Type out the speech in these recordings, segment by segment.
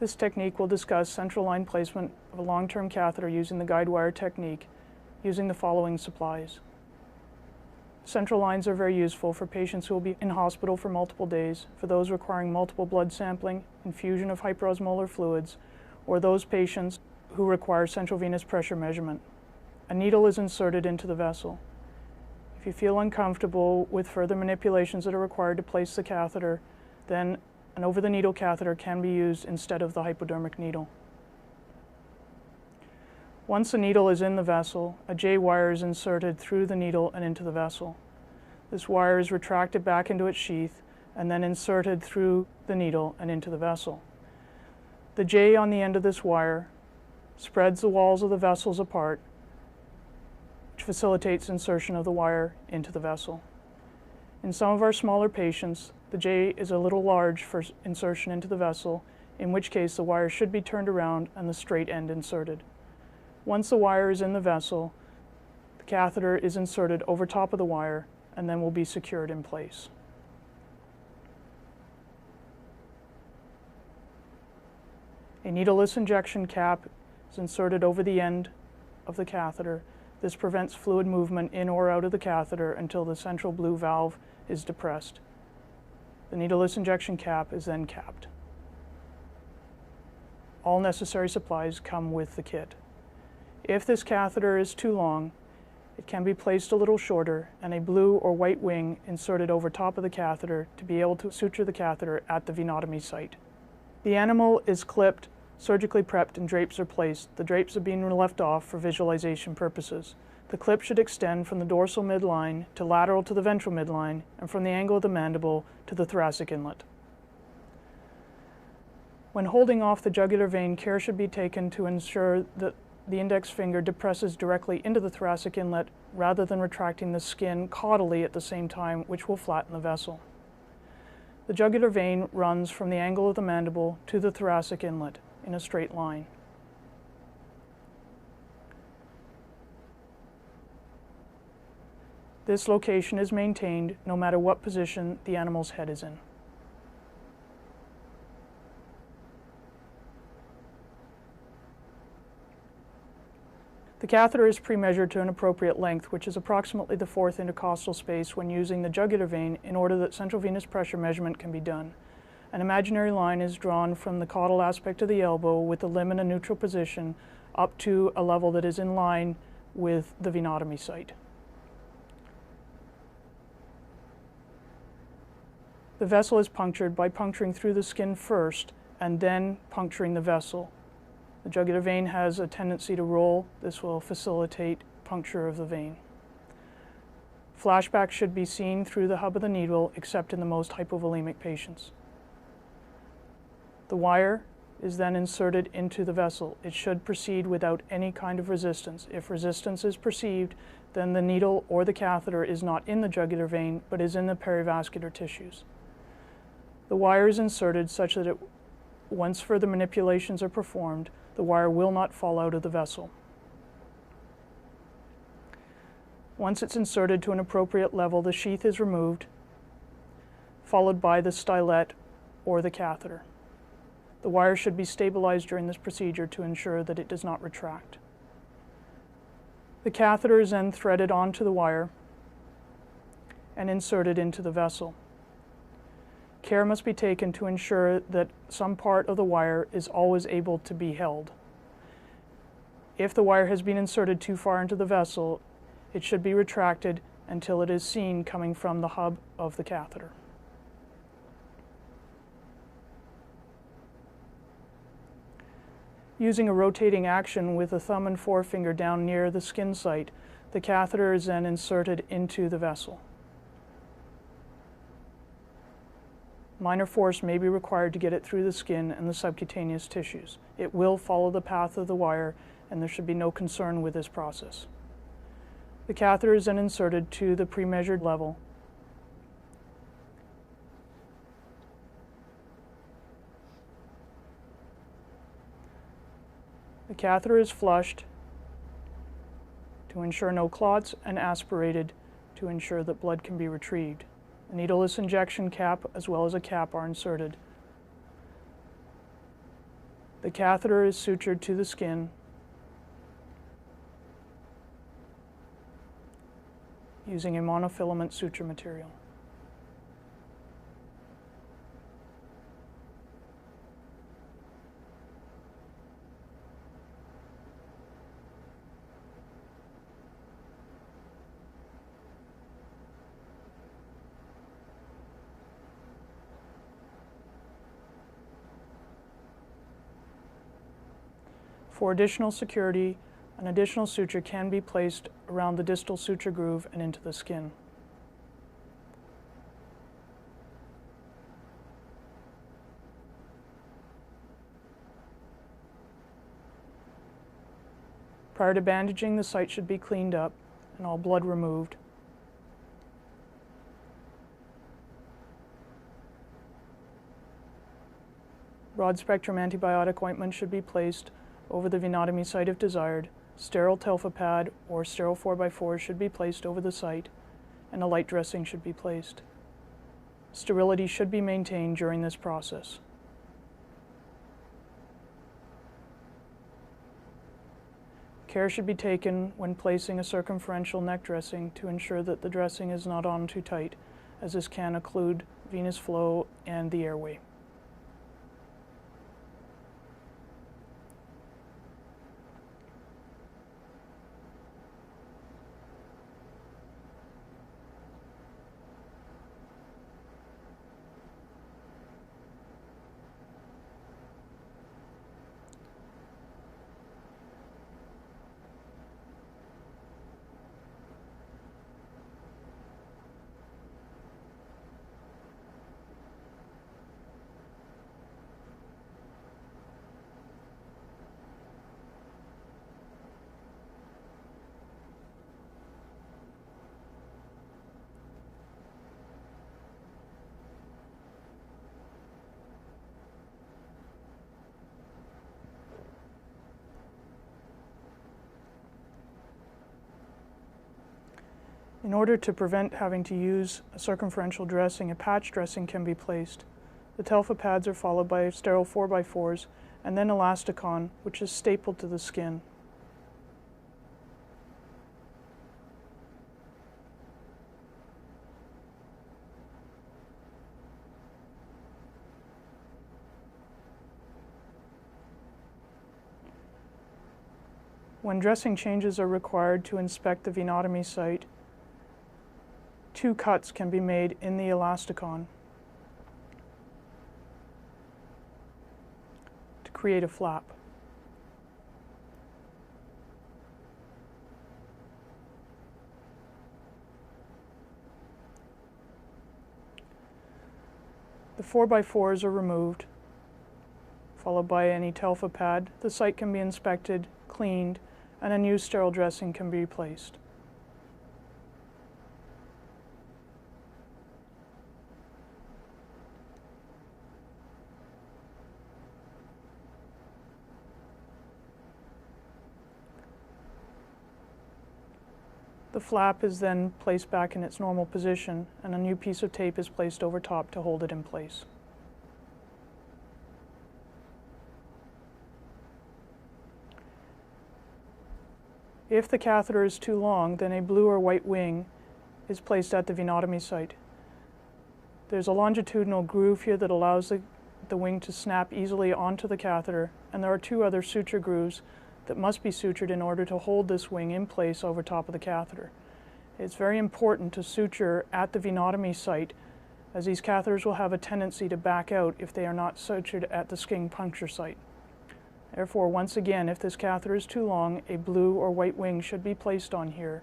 This technique will discuss central line placement of a long-term catheter using the Guidewire technique using the following supplies. Central lines are very useful for patients who will be in hospital for multiple days, for those requiring multiple blood sampling, infusion of hyperosmolar fluids, or those patients who require central venous pressure measurement. A needle is inserted into the vessel. If you feel uncomfortable with further manipulations that are required to place the catheter, then an over-the-needle catheter can be used instead of the hypodermic needle. Once the needle is in the vessel, a J-wire is inserted through the needle and into the vessel. This wire is retracted back into its sheath and then inserted through the needle and into the vessel. The J on the end of this wire spreads the walls of the vessels apart, which facilitates insertion of the wire into the vessel. In some of our smaller patients, the J is a little large for insertion into the vessel, in which case the wire should be turned around and the straight end inserted. Once the wire is in the vessel, the catheter is inserted over top of the wire and then will be secured in place. A needleless injection cap is inserted over the end of the catheter. This prevents fluid movement in or out of the catheter until the central blue valve is depressed. The needleless injection cap is then capped. All necessary supplies come with the kit. If this catheter is too long, it can be placed a little shorter and a blue or white wing inserted over top of the catheter to be able to suture the catheter at the venotomy site. The animal is clipped, surgically prepped, and drapes are placed. The drapes are being left off for visualization purposes. The clip should extend from the dorsal midline to lateral to the ventral midline and from the angle of the mandible to the thoracic inlet. When holding off the jugular vein, care should be taken to ensure that the index finger depresses directly into the thoracic inlet rather than retracting the skin caudally at the same time, which will flatten the vessel. The jugular vein runs from the angle of the mandible to the thoracic inlet in a straight line. This location is maintained no matter what position the animal's head is in. The catheter is pre-measured to an appropriate length, which is approximately the fourth intercostal space when using the jugular vein in order that central venous pressure measurement can be done. An imaginary line is drawn from the caudal aspect of the elbow with the limb in a neutral position up to a level that is in line with the venotomy site. The vessel is punctured by puncturing through the skin first and then puncturing the vessel. The jugular vein has a tendency to roll. This will facilitate puncture of the vein. Flashback should be seen through the hub of the needle, except in the most hypovolemic patients. The wire is then inserted into the vessel. It should proceed without any kind of resistance. If resistance is perceived, then the needle or the catheter is not in the jugular vein, but is in the perivascular tissues. The wire is inserted such that once further manipulations are performed, the wire will not fall out of the vessel. Once it's inserted to an appropriate level, the sheath is removed, followed by the stylet or the catheter. The wire should be stabilized during this procedure to ensure that it does not retract. The catheter is then threaded onto the wire and inserted into the vessel. Care must be taken to ensure that some part of the wire is always able to be held. If the wire has been inserted too far into the vessel, it should be retracted until it is seen coming from the hub of the catheter. Using a rotating action with the thumb and forefinger down near the skin site, the catheter is then inserted into the vessel. Minor force may be required to get it through the skin and the subcutaneous tissues. It will follow the path of the wire, and there should be no concern with this process. The catheter is then inserted to the pre-measured level. The catheter is flushed to ensure no clots and aspirated to ensure that blood can be retrieved. A needleless injection cap as well as a cap are inserted. The catheter is sutured to the skin using a monofilament suture material. For additional security, an additional suture can be placed around the distal suture groove and into the skin. Prior to bandaging, the site should be cleaned up and all blood removed. Broad-spectrum antibiotic ointment should be placed over the venotomy site if desired. Sterile telfa pad or sterile 4x4 should be placed over the site, and a light dressing should be placed. Sterility should be maintained during this process. Care should be taken when placing a circumferential neck dressing to ensure that the dressing is not on too tight, as this can occlude venous flow and the airway. In order to prevent having to use a circumferential dressing, a patch dressing can be placed. The telfa pads are followed by sterile 4x4s and then elasticon, which is stapled to the skin. When dressing changes are required to inspect the venotomy site, 2 cuts can be made in the elasticon to create a flap. The 4x4s are removed, followed by any telfa pad. The site can be inspected, cleaned, and a new sterile dressing can be placed. The flap is then placed back in its normal position, and a new piece of tape is placed over top to hold it in place. If the catheter is too long, then a blue or white wing is placed at the venotomy site. There's a longitudinal groove here that allows the wing to snap easily onto the catheter, and there are 2 other suture grooves that must be sutured in order to hold this wing in place over top of the catheter. It's very important to suture at the venotomy site, as these catheters will have a tendency to back out if they are not sutured at the skin puncture site. Therefore, once again, if this catheter is too long, a blue or white wing should be placed on here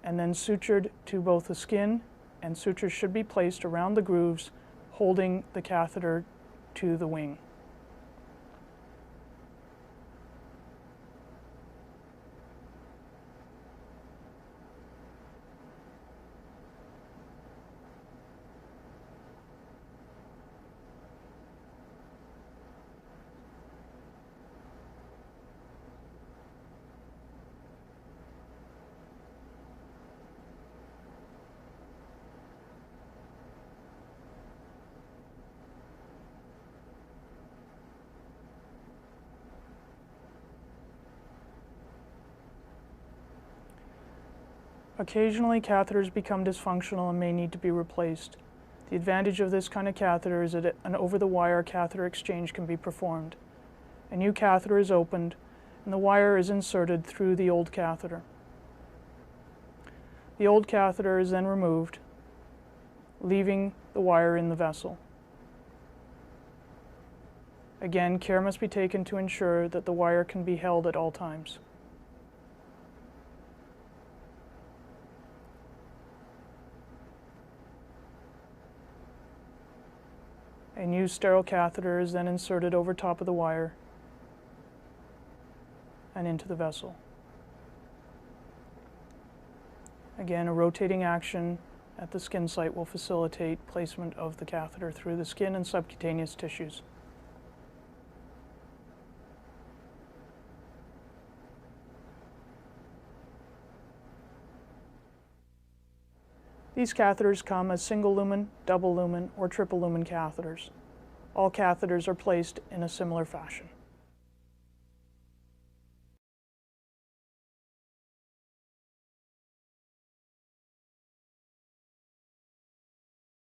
and then sutured to both the skin, and sutures should be placed around the grooves holding the catheter to the wing. Occasionally, catheters become dysfunctional and may need to be replaced. The advantage of this kind of catheter is that an over-the-wire catheter exchange can be performed. A new catheter is opened, and the wire is inserted through the old catheter. The old catheter is then removed, leaving the wire in the vessel. Again, care must be taken to ensure that the wire can be held at all times. A new sterile catheter is then inserted over top of the wire and into the vessel. Again, a rotating action at the skin site will facilitate placement of the catheter through the skin and subcutaneous tissues. These catheters come as single lumen, double lumen, or triple lumen catheters. All catheters are placed in a similar fashion.